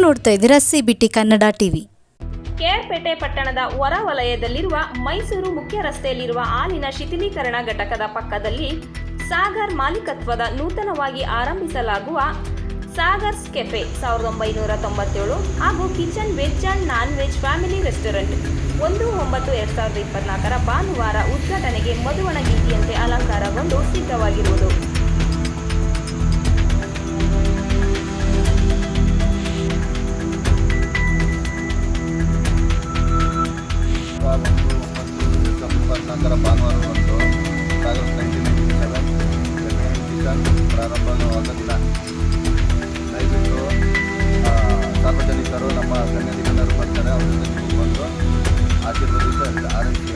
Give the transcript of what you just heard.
ನೋಡ್ತಾ ಇದ್ದೀರಾ CBT Kannada TV. KR Pete ಪಟ್ಟಣದ ಹೊರ ವಲಯದಲ್ಲಿರುವ ಮೈಸೂರು ಮುಖ್ಯ ರಸ್ತೆಯಲ್ಲಿರುವ ಹಾಲಿನ ಶಿಥಿಲೀಕರಣ ಘಟಕದ ಪಕ್ಕದಲ್ಲಿ ಸಾಗರ್ ಮಾಲೀಕತ್ವದ ನೂತನವಾಗಿ ಆರಂಭಿಸಲಾಗುವ ಸಾಗರ್ಸ್ ಕೆಫೆ 1997 ಹಾಗೂ kitchen veg and non veg family restaurant 1/9/2024 ಭಾನುವಾರ ಉದ್ಘಾಟನೆಗೆ ಮಧುವಣ ಗೀತೆಯಂತೆ ಅಲಂಕಾರಗೊಂಡು ಸಿದ್ಧವಾಗಿರುವುದು. ಭಾನುವಾರದಂದು ಸಾಗರ್ 1997 ಕಿಚನ್ ಪ್ರಾರಂಭವಾಗಲಿಲ್ಲ. ದಯವಿಟ್ಟು ಸಾರ್ವಜನಿಕರು ನಮ್ಮ ಗಣ್ಯ ದಿಗಣ್ಯರು ಬರ್ತಾರೆ, ಅವರಿಂದ ನೀವು ಬಂದು ಆಶೀರ್ವದಿಸಿ ಆರಂಭಿಸಿ